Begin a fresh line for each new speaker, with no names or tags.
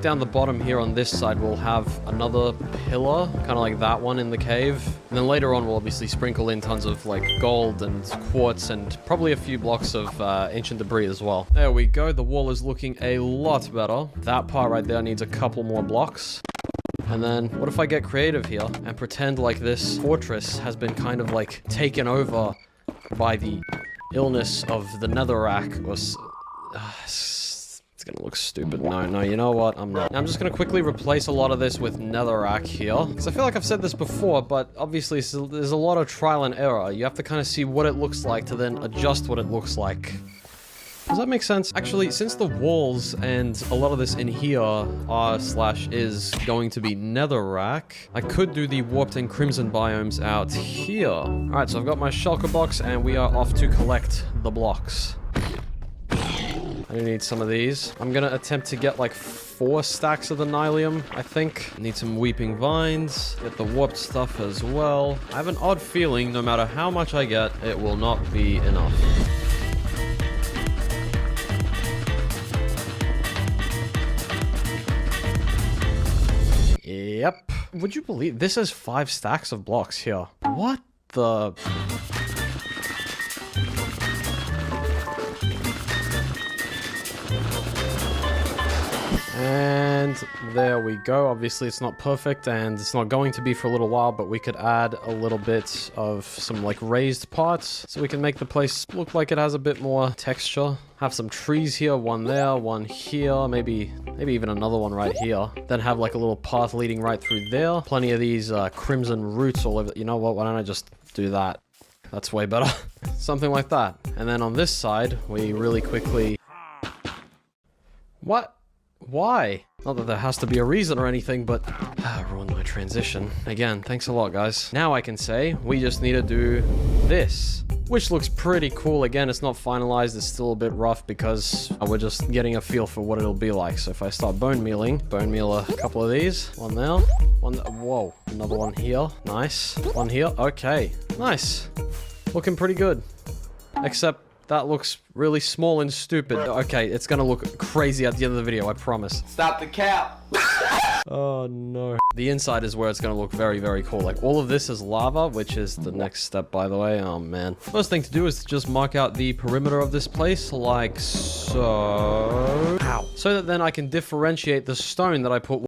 down the bottom here on this side, we'll have another pillar, kind of like that one in the cave. And then later on, we'll obviously sprinkle in tons of like gold and quartz and probably a few blocks of ancient debris as well. There we go. The wall is looking a lot better. That part right there needs a couple more blocks. And then, what if I get creative here and pretend like this fortress has been kind of like taken over by the illness of the netherrack or... It's gonna look stupid. No, you know what? I'm not. I'm just gonna quickly replace a lot of this with netherrack here. Because I feel like I've said this before, but obviously there's a lot of trial and error. You have to kind of see what it looks like to then adjust what it looks like. Does that make sense? Actually, since the walls and a lot of this in here are/is going to be netherrack, I could do the warped and crimson biomes out here. Alright, so I've got my shulker box and we are off to collect the blocks. I do need some of these. I'm gonna attempt to get like 4 stacks of the nylium, I think. Need some weeping vines. Get the warped stuff as well. I have an odd feeling no matter how much I get, it will not be enough. Yep. Would you believe this is 5 stacks of blocks here? What the... And there we go. Obviously it's not perfect and it's not going to be for a little while, but we could add a little bit of some like raised parts so we can make the place look like it has a bit more texture. Have some trees here, one there, one here, maybe even another one right here. Then have like a little path leading right through there. Plenty of these crimson roots all over. You know what? Why don't I just do that? That's way better. Something like that. And then on this side, we really quickly... What? Why? Not that there has to be a reason or anything, but... ruined my transition. Again, thanks a lot, guys. Now I can say, we just need to do this. Which looks pretty cool. Again, it's not finalized. It's still a bit rough because we're just getting a feel for what it'll be like. So if I start bone meal a couple of these. One there. Whoa. Another one here. Nice. One here. Okay. Nice. Looking pretty good. Except... that looks really small and stupid. Okay, it's gonna look crazy at the end of the video, I promise.
Stop the cap!
Oh no. The inside is where it's gonna look very, very cool. Like, all of this is lava, which is the next step, by the way. Oh man. First thing to do is to just mark out the perimeter of this place, like so. Ow. So that then I can differentiate the stone that I put